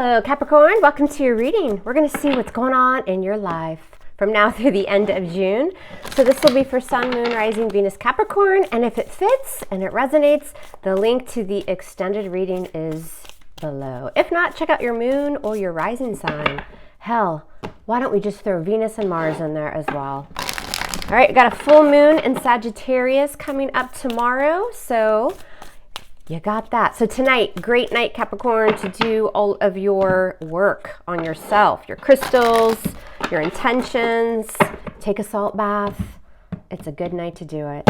Hello Capricorn, welcome to your reading. We're going to see what's going on in your life from now through the end of June. So this will be for Sun, Moon, Rising, Venus, Capricorn, and if it fits and it resonates, the link to the extended reading is below. If not, check out your Moon or your Rising sign. Hell, why don't we just throw Venus and Mars in there as well? All right, got a full moon in Sagittarius coming up tomorrow, so you got that. So tonight, great night, Capricorn, to do all of your work on yourself, your crystals, your intentions. Take a salt bath. It's a good night to do it.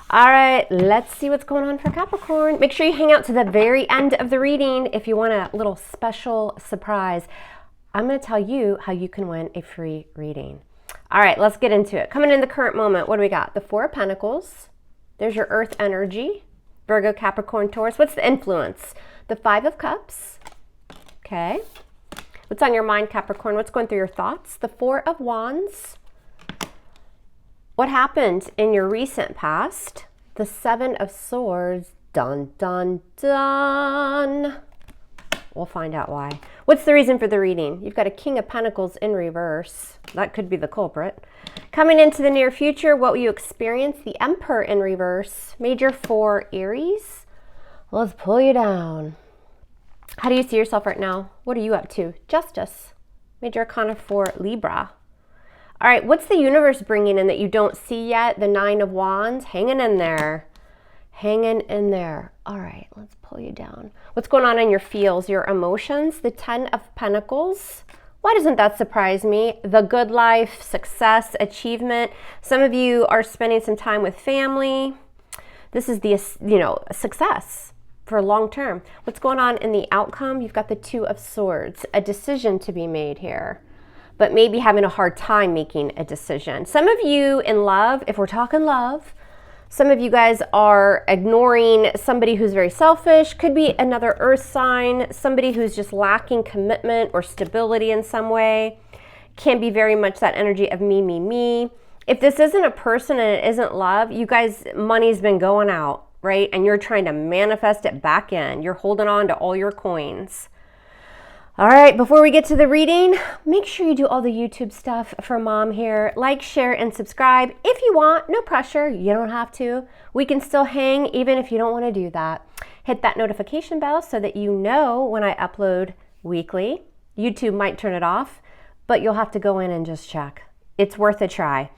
All right, let's see what's going on for Capricorn. Make sure you hang out to the very end of the reading if you want a little special surprise. I'm going to tell you how you can win a free reading. All right, let's get into it. Coming in the current moment, what do we got? The Four of Pentacles. There's your Earth energy. Virgo, Capricorn, Taurus. What's the influence? The Five of Cups. Okay. What's on your mind, Capricorn? What's going through your thoughts? The Four of Wands. What happened in your recent past? The Seven of Swords. Dun, dun, dun. We'll find out why. What's the reason for the reading? You've got a King of Pentacles in reverse. That could be the culprit. Coming into the near future, what will you experience? The Emperor in reverse. Major for Aries. Let's pull you down. How do you see yourself right now? What are you up to? Justice. Major Arcana for Libra. All right, what's the universe bringing in that you don't see yet? The Nine of Wands. Hanging in there. Hanging in there. All right, let's pull you down. What's going on in your feels, your emotions? The Ten of Pentacles. Why doesn't that surprise me? The good life, success, achievement. Some of you are spending some time with family. This is the, success for long term. What's going on in the outcome? You've got the Two of Swords, a decision to be made here, but maybe having a hard time making a decision. Some of you in love, if we're talking love, some of you guys are ignoring somebody who's very selfish. Could be another earth sign, somebody who's just lacking commitment or stability in some way. Can be very much that energy of me, me, me. If this isn't a person and it isn't love, you guys, money's been going out, right? And you're trying to manifest it back in. You're holding on to all your coins. All right, before we get to the reading, make sure you do all the YouTube stuff for Mom here. Like, share, and subscribe. If you want, no pressure. You don't have to. We can still hang even if you don't want to do that. Hit that notification bell so that you know when I upload weekly. YouTube might turn it off, but you'll have to go in and just check. It's worth a try.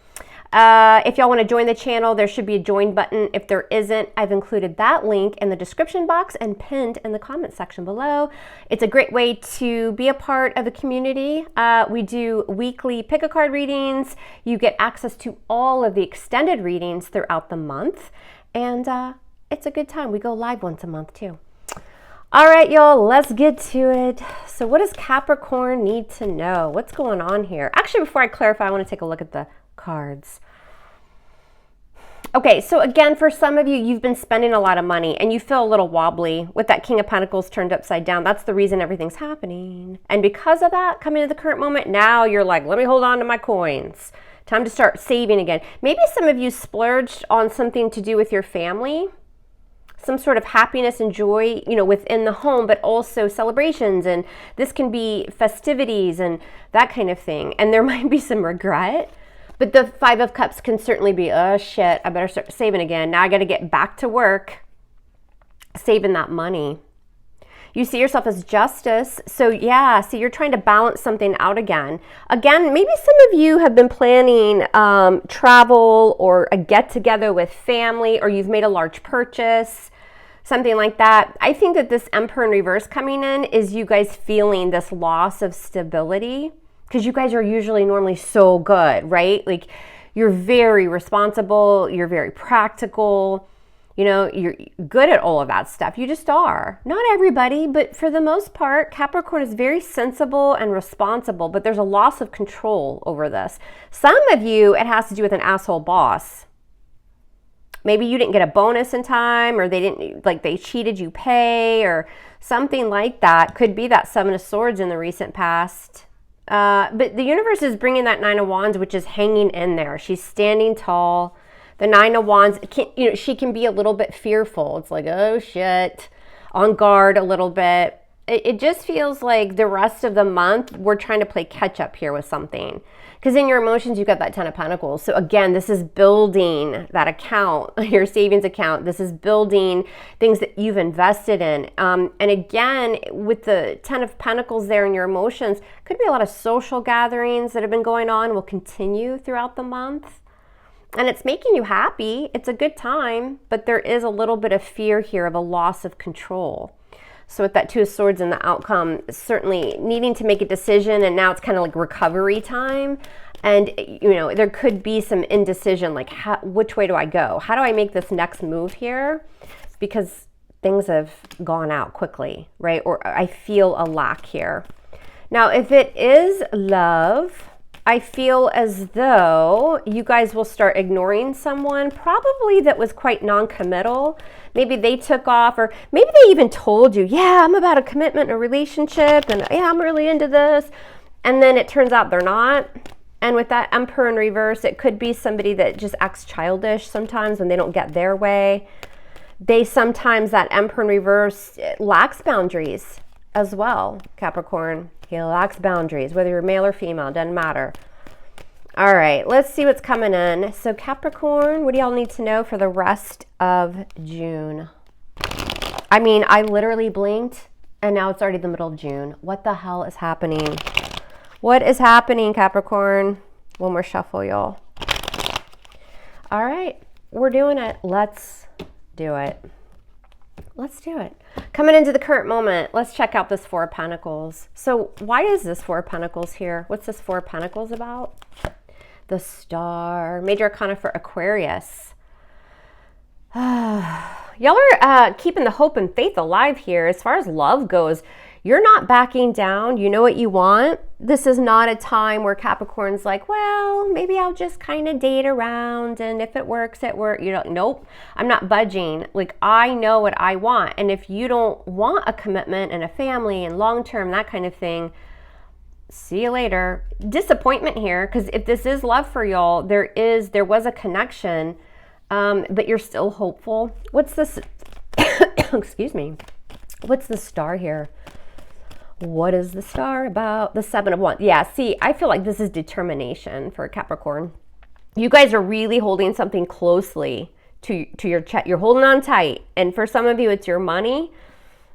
If y'all want to join the channel, there should be a join button. If there isn't, I've included that link in the description box and pinned in the comment section below. It's a great way to be a part of a community. We do weekly pick-a-card readings. You get access to all of the extended readings throughout the month. And it's a good time. We go live once a month too. All right, y'all, let's get to it. So what does Capricorn need to know? What's going on here? Actually, before I clarify, I want to take a look at the cards. Okay, so again, for some of you, you've been spending a lot of money and you feel a little wobbly with that King of Pentacles turned upside down. That's the reason everything's happening. And because of that, coming to the current moment, now you're like, let me hold on to my coins. Time to start saving again. Maybe some of you splurged on something to do with your family, some sort of happiness and joy, within the home, but also celebrations. And this can be festivities and that kind of thing. And there might be some regret. But the Five of Cups can certainly be, oh shit, I better start saving again. Now I got to get back to work, saving that money. You see yourself as justice. So yeah, so you're trying to balance something out again. Again, maybe some of you have been planning travel or a get together with family, or you've made a large purchase, something like that. I think that this Emperor in reverse coming in is you guys feeling this loss of stability. Because you guys are usually normally so good, right? Like you're very responsible, you're very practical, you're good at all of that stuff. You just are. Not everybody, but for the most part, Capricorn is very sensible and responsible, but there's a loss of control over this. Some of you, it has to do with an asshole boss. Maybe you didn't get a bonus in time, or they cheated you pay, or something like that. Could be that Seven of Swords in the recent past. But the universe is bringing that Nine of Wands, which is hanging in there. She's standing tall. The Nine of Wands, she can be a little bit fearful. It's like, oh shit, on guard a little bit. It just feels like the rest of the month, we're trying to play catch up here with something. Because in your emotions, you've got that 10 of Pentacles. So again, this is building that account, your savings account. This is building things that you've invested in. And again, with the 10 of Pentacles there in your emotions, could be a lot of social gatherings that have been going on, will continue throughout the month. And it's making you happy. It's a good time, but there is a little bit of fear here of a loss of control. So with that 2 of Swords and the outcome, certainly needing to make a decision, and now it's kind of like recovery time. And, you know, there could be some indecision, like which way do I go? How do I make this next move here? Because things have gone out quickly, right? Or I feel a lack here. Now, if it is love, I feel as though you guys will start ignoring someone probably that was quite non-committal. Maybe they took off, or maybe they even told you, yeah, I'm about a commitment in a relationship, and yeah, I'm really into this. And then it turns out they're not. And with that Emperor in reverse, it could be somebody that just acts childish sometimes when they don't get their way. They sometimes, that Emperor in reverse, lacks boundaries as well, Capricorn. He lacks boundaries, whether you're male or female, doesn't matter. All right, let's see what's coming in. So Capricorn, what do y'all need to know for the rest of June? I mean, I literally blinked and now it's already the middle of June. What the hell is happening? What is happening, Capricorn? One more shuffle, y'all. All right, we're doing it. Let's do it. Let's do it. Coming into the current moment, let's check out this 4 of Pentacles. So why is this 4 of Pentacles here? What's this 4 of Pentacles about? The Star, Major Arcana for Aquarius. Y'all are keeping the hope and faith alive here. As far as love goes, you're not backing down. You know what you want. This is not a time where Capricorn's like, well, maybe I'll just kind of date around, and if it works, it works. You know, nope, I'm not budging. Like, I know what I want. And if you don't want a commitment and a family and long-term, that kind of thing, see you later. Disappointment here, because if this is love for y'all, there was a connection, but you're still hopeful. What's this? Excuse me. What's the Star here? What is the Star about? The 7 of Wands. Yeah, see, I feel like this is determination for Capricorn. You guys are really holding something closely to your chest. You're holding on tight. And for some of you, it's your money,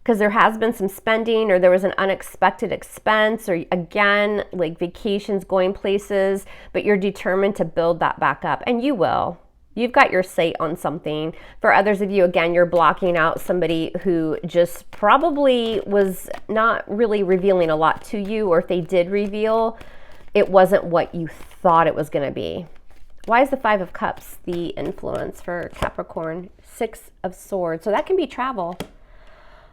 because there has been some spending, or there was an unexpected expense, or again, like vacations, going places, but you're determined to build that back up. And you will. You've got your sight on something. For others of you, again, you're blocking out somebody who just probably was not really revealing a lot to you, or if they did reveal, it wasn't what you thought it was going to be. Why is the 5 of Cups the influence for Capricorn? 6 of Swords. So that can be travel.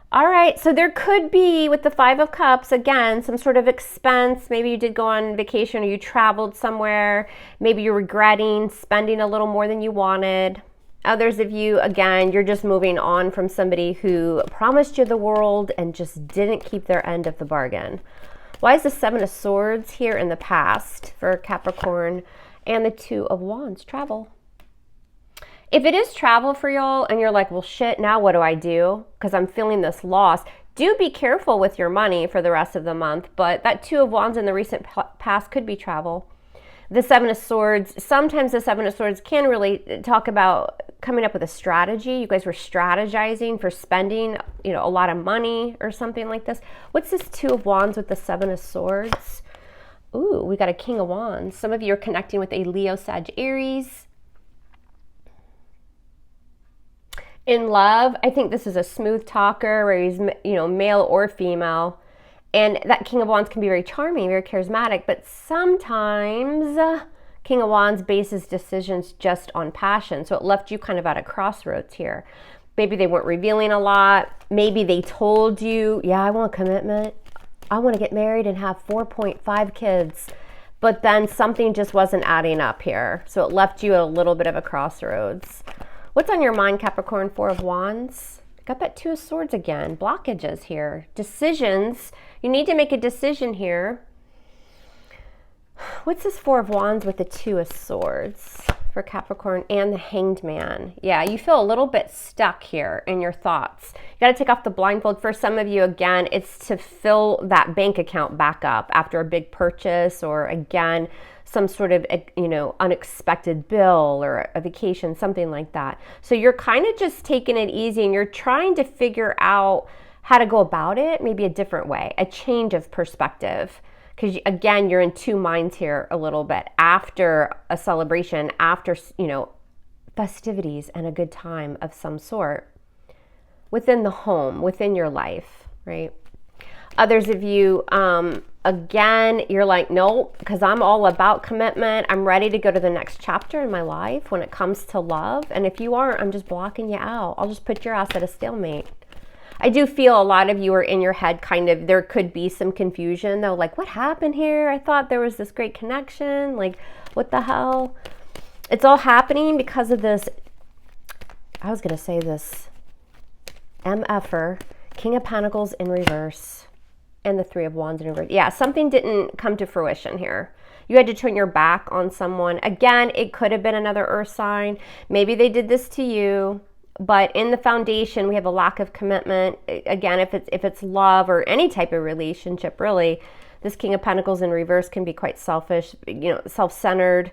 All right, so there could be, with the 5 of Cups, again, some sort of expense. Maybe you did go on vacation, or you traveled somewhere. Maybe you're regretting spending a little more than you wanted. Others of you, again, you're just moving on from somebody who promised you the world and just didn't keep their end of the bargain. Why is the 7 of Swords here in the past for Capricorn, and the 2 of Wands? Travel. If it is travel for y'all and you're like, well, shit, now what do I do? Because I'm feeling this loss. Do be careful with your money for the rest of the month. But that 2 of Wands in the recent past could be travel. The 7 of Swords, sometimes the 7 of Swords can really talk about coming up with a strategy. You guys were strategizing for spending, you know, a lot of money or something like this. What's this 2 of Wands with the 7 of Swords? Ooh, we got a King of Wands. Some of you are connecting with a Leo, Sag, Aries. In love, I think this is a smooth talker where he's, you know, male or female. And that King of Wands can be very charming, very charismatic, but sometimes King of Wands bases decisions just on passion. So it left you kind of at a crossroads here. Maybe they weren't revealing a lot. Maybe they told you, yeah, I want commitment. I want to get married and have 4.5 kids. But then something just wasn't adding up here. So it left you at a little bit of a crossroads. What's on your mind, Capricorn? 4 of Wands. Got that 2 of Swords again. Blockages here. Decisions. You need to make a decision here. What's this 4 of Wands with the 2 of Swords for Capricorn, and the Hanged Man. Yeah, you feel a little bit stuck here in your thoughts. You got to take off the blindfold. For some of you, again, it's to fill that bank account back up after a big purchase, or again, some sort of, unexpected bill or a vacation, something like that. So you're kind of just taking it easy, and you're trying to figure out how to go about it, maybe a different way, a change of perspective. Because again, you're in two minds here a little bit after a celebration, after, festivities and a good time of some sort within the home, within your life, right? Others of you, again, you're like, no, because I'm all about commitment. I'm ready to go to the next chapter in my life when it comes to love. And if you aren't, I'm just blocking you out. I'll just put your ass at a stalemate. I do feel a lot of you are in your head kind of, there could be some confusion though, like what happened here? I thought there was this great connection, like what the hell? It's all happening because of this, I was gonna say this MFer, King of Pentacles in reverse, and the Three of Wands in reverse. Yeah, something didn't come to fruition here. You had to turn your back on someone. Again, it could have been another earth sign. Maybe they did this to you. But in the foundation, we have a lack of commitment. Again, if it's love or any type of relationship, really, this King of Pentacles in reverse can be quite selfish, self-centered,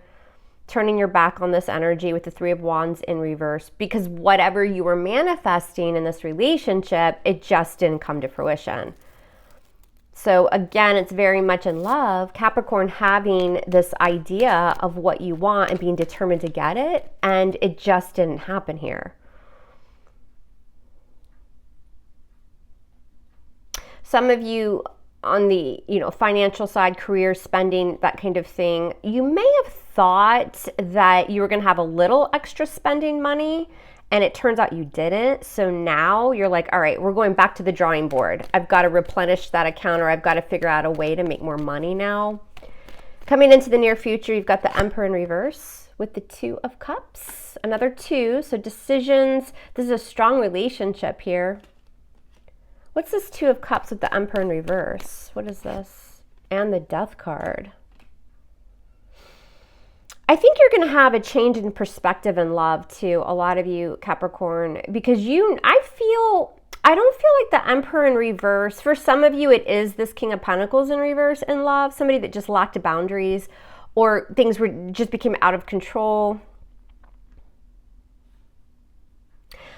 turning your back on this energy with the Three of Wands in reverse, because whatever you were manifesting in this relationship, it just didn't come to fruition. So again, it's very much in love. Capricorn having this idea of what you want and being determined to get it, and it just didn't happen here. Some of you on the, financial side, career, spending, that kind of thing, you may have thought that you were going to have a little extra spending money, and it turns out you didn't. So now you're like, all right, we're going back to the drawing board. I've got to replenish that account, or I've got to figure out a way to make more money now. Coming into the near future, you've got the Emperor in reverse with the Two of Cups, another two. So decisions, this is a strong relationship here. What's this Two of Cups with the Emperor in reverse? What is this? And the Death card. I think you're going to have a change in perspective in love too, a lot of you Capricorn, because I don't feel like the Emperor in reverse. For some of you, it is this King of Pentacles in reverse in love, somebody that just lacked boundaries, or things just became out of control.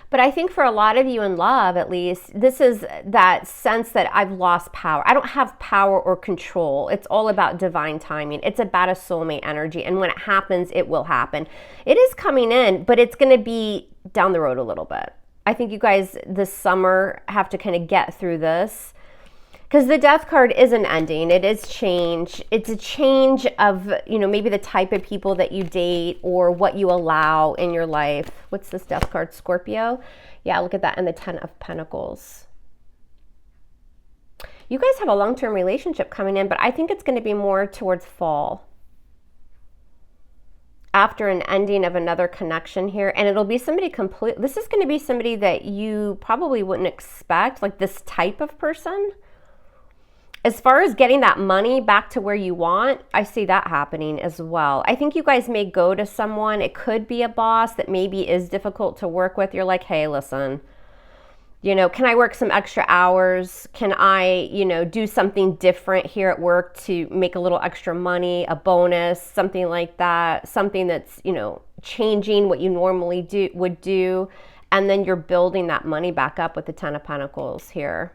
But I think for a lot of you in love, at least, this is that sense that I've lost power. I don't have power or control. It's all about divine timing. It's about a soulmate energy. And when it happens, it will happen. It is coming in, but it's going to be down the road a little bit. I think you guys this summer have to kind of get through this. Because the Death card isn't ending. It is change. It's a change of, maybe the type of people that you date or what you allow in your life. What's this Death card? Scorpio? Yeah, look at that. And the Ten of Pentacles. You guys have a long-term relationship coming in, but I think it's going to be more towards fall. After an ending of another connection here. And it'll be somebody this is going to be somebody that you probably wouldn't expect, like this type of person. As far as getting that money back to where you want, I see that happening as well. I think you guys may go to someone, it could be a boss that maybe is difficult to work with. You're like, hey, listen, can I work some extra hours? Can I, do something different here at work to make a little extra money, a bonus, something like that, something that's, changing what you normally would do. And then you're building that money back up with the Ten of Pentacles here.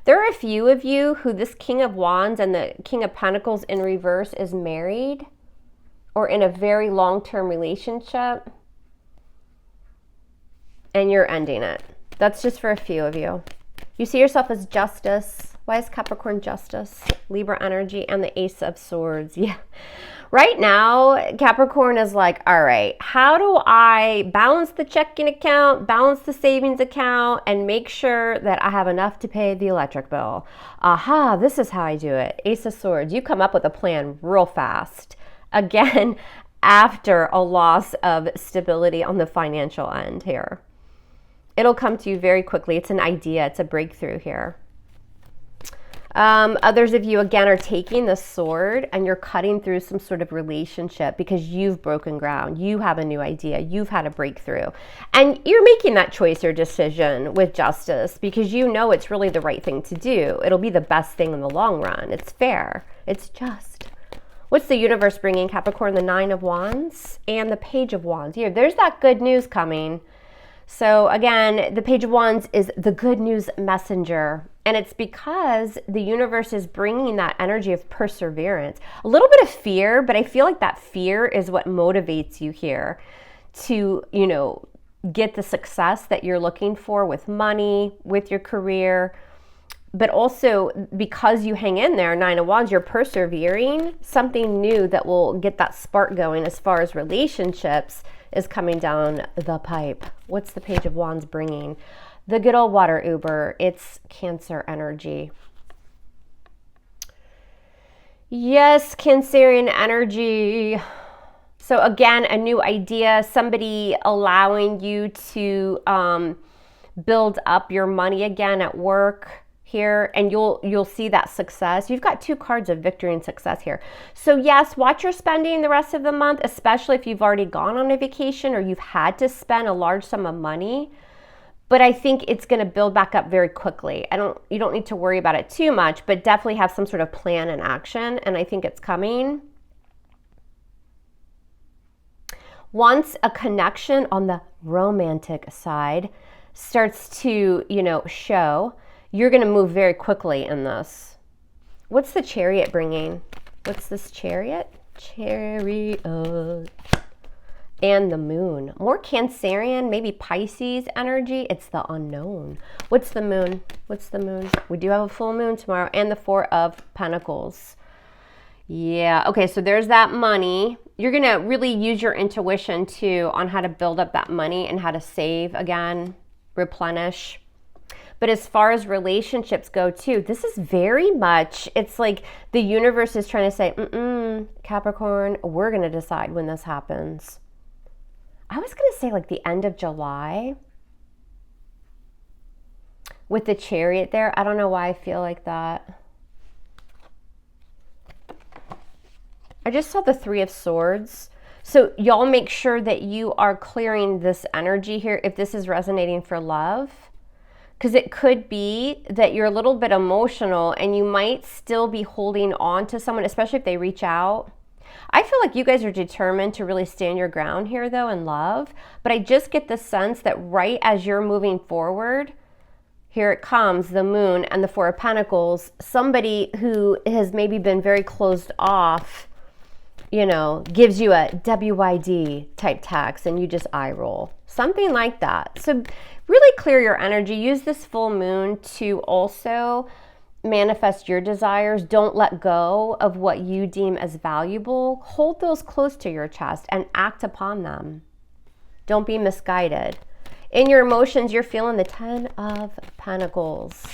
There are a few of you who this King of Wands and the King of Pentacles in reverse is married or in a very long-term relationship, and you're ending it. That's just for a few of you. You see yourself as Justice. Why is Capricorn Justice? Libra energy and the Ace of Swords. Yeah. Right now, Capricorn is like, all right, how do I balance the checking account, balance the savings account, and make sure that I have enough to pay the electric bill? Aha, this is how I do it. Ace of Swords. You come up with a plan real fast. Again, after a loss of stability on the financial end here. It'll come to you very quickly. It's an idea. It's a breakthrough here. Others of you, again, are taking the sword and you're cutting through some sort of relationship because you've broken ground. You have a new idea. You've had a breakthrough. And you're making that choice or decision with justice because you know it's really the right thing to do. It'll be the best thing in the long run. It's fair. It's just. What's the universe bringing, Capricorn? The Nine of Wands and the Page of Wands. Here, there's that good news coming. So again, the Page of Wands is the good news messenger. And it's because the universe is bringing that energy of perseverance. A little bit of fear, but I feel like that fear is what motivates you here to, you know, get the success that you're looking for with money, with your career. But also because you hang in there, Nine of Wands, you're persevering, something new that will get that spark going as far as relationships is coming down the pipe. What's the Page of Wands bringing? The good old water Uber. It's Cancer energy. Yes, Cancerian energy. So again, a new idea, somebody allowing you to build up your money again at work here, and you'll see that success. You've got 2 cards of victory and success here. So yes, watch your spending the rest of the month, especially if you've already gone on a vacation or you've had to spend a large sum of money. But I think it's going to build back up very quickly. You don't need to worry about it too much, but definitely have some sort of plan and action, and I think it's coming. Once a connection on the romantic side starts to, you know, show, you're going to move very quickly in this. What's the Chariot bringing? What's this Chariot? Chariot. And the Moon. More Cancerian, maybe Pisces energy. It's the unknown. What's the Moon? What's the Moon? We do have a full moon tomorrow. And the Four of Pentacles. Yeah. Okay, so there's that money. You're going to really use your intuition too on how to build up that money and how to save again, replenish. But as far as relationships go too, this is very much, it's like the universe is trying to say, Capricorn, we're going to decide when this happens. I was going to say like the end of July with the Chariot there. I don't know why I feel like that. I just saw the Three of Swords. So y'all make sure that you are clearing this energy here if this is resonating for love. Because it could be that you're a little bit emotional and you might still be holding on to someone, especially if they reach out. I feel like you guys are determined to really stand your ground here, though, in love. But I just get the sense that right as you're moving forward, here it comes, the Moon and the Four of Pentacles, somebody who has maybe been very closed off, you know, gives you a WYD type text and you just eye roll. Something like that. So really clear your energy. Use this full moon to also manifest your desires. Don't let go of what you deem as valuable. Hold those close to your chest and act upon them. Don't be misguided. In your emotions, you're feeling the Ten of Pentacles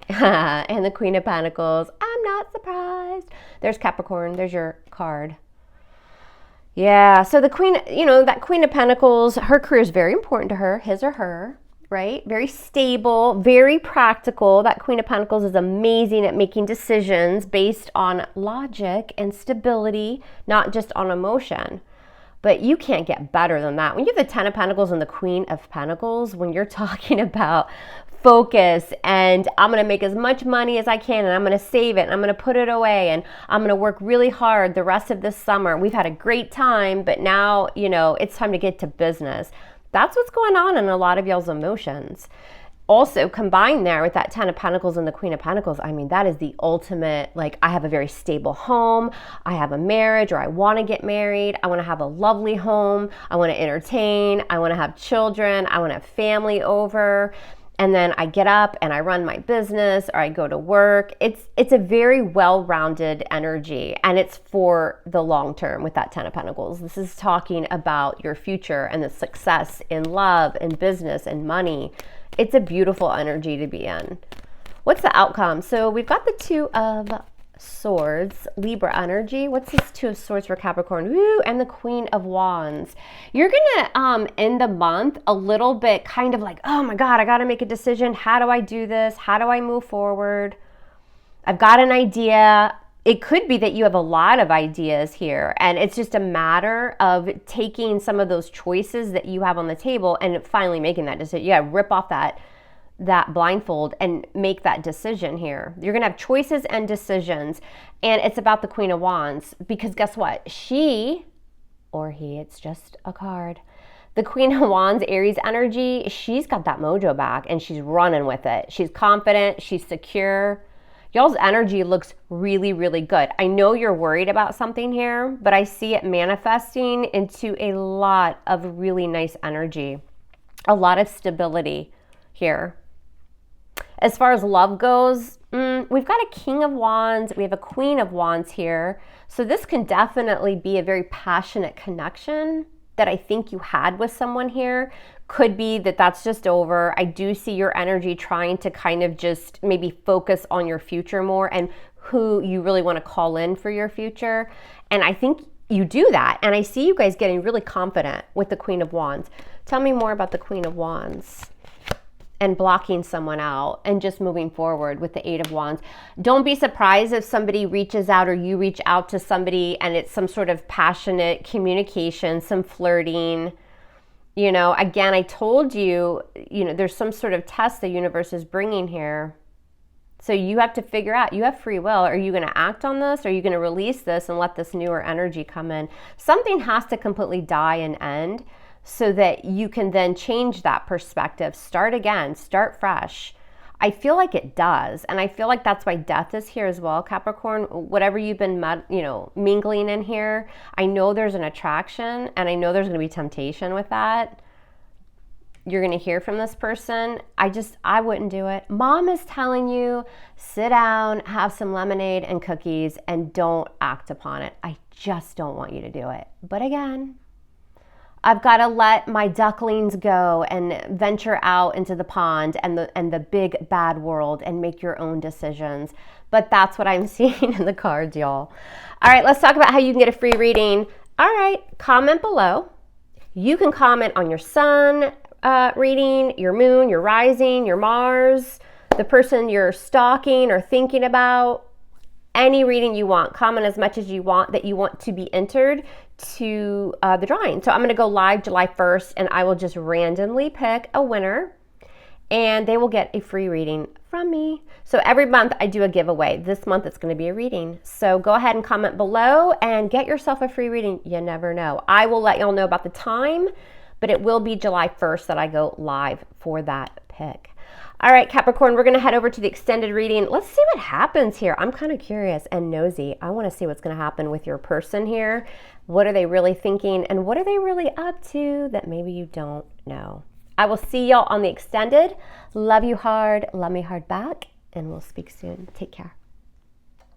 and the Queen of Pentacles. I'm not surprised. There's Capricorn. There's your card. Yeah, so the Queen, you know, that Queen of Pentacles, her career is very important to her, his or her, right? Very stable, very practical. That Queen of Pentacles is amazing at making decisions based on logic and stability, not just on emotion. But you can't get better than that. When you have the Ten of Pentacles and the Queen of Pentacles, when you're talking about focus and I'm going to make as much money as I can and I'm going to save it and I'm going to put it away and I'm going to work really hard the rest of this summer. We've had a great time, but now, you know, it's time to get to business. That's what's going on in a lot of y'all's emotions. Also combined there with that Ten of Pentacles and the Queen of Pentacles, I mean, that is the ultimate, like, I have a very stable home, I have a marriage, or I want to get married, I want to have a lovely home, I want to entertain, I want to have children, I want to have family over, and then I get up and I run my business or I go to work. It's a very well-rounded energy, and it's for the long term with that Ten of Pentacles. This is talking about your future and the success in love and business and money. It's a beautiful energy to be in. What's the outcome? So we've got the Two of Swords, Libra energy. What's this Two of Swords for Capricorn? Woo, and the Queen of Wands. You're gonna end the month a little bit kind of like, oh my God, I gotta make a decision. How do I do this? How do I move forward? I've got an idea. It could be that you have a lot of ideas here, and it's just a matter of taking some of those choices that you have on the table and finally making that decision. You gotta rip off that blindfold and make that decision here. You're gonna have choices and decisions, and it's about the Queen of Wands, because guess what? She or he, it's just a card. The Queen of Wands, Aries energy, she's got that mojo back and she's running with it. She's confident, she's secure. Y'all's energy looks really, really good. I know you're worried about something here, but I see it manifesting into a lot of really nice energy, a lot of stability here. As far as love goes, we've got a King of Wands, we have a Queen of Wands here. So this can definitely be a very passionate connection that I think you had with someone here. Could be that that's just over. I do see your energy trying to kind of just maybe focus on your future more and who you really want to call in for your future. And I think you do that. And I see you guys getting really confident with the Queen of Wands. Tell me more about the Queen of Wands and blocking someone out and just moving forward with the Eight of Wands. Don't be surprised if somebody reaches out or you reach out to somebody and it's some sort of passionate communication, some flirting. You know, again, I told you, there's some sort of test the universe is bringing here. So you have to figure out, you have free will. Are you going to act on this? Are you going to release this and let this newer energy come in? Something has to completely die and end so that you can then change that perspective, start again, start fresh. I feel like it does. And I feel like that's why death is here as well, Capricorn. Whatever you've been, mingling in here, I know there's an attraction and I know there's going to be temptation with that. You're going to hear from this person. I wouldn't do it. Mom is telling you, sit down, have some lemonade and cookies and don't act upon it. I just don't want you to do it. But again, I've got to let my ducklings go and venture out into the pond and the big bad world and make your own decisions. But that's what I'm seeing in the cards, y'all. All right, let's talk about how you can get a free reading. All right, comment below. You can comment on your sun reading, your moon, your rising, your Mars, the person you're stalking or thinking about. Any reading you want. Comment as much as you want that you want to be entered to the drawing. So I'm going to go live July 1st and I will just randomly pick a winner and they will get a free reading from me. So every month I do a giveaway. This month it's going to be a reading. So go ahead and comment below and get yourself a free reading. You never know. I will let y'all know about the time, but it will be July 1st that I go live for that pick. All right, Capricorn, we're going to head over to the extended reading. Let's see what happens here. I'm kind of curious and nosy. I want to see what's going to happen with your person here. What are they really thinking? And what are they really up to that maybe you don't know? I will see y'all on the extended. Love you hard. Love me hard back. And we'll speak soon. Take care.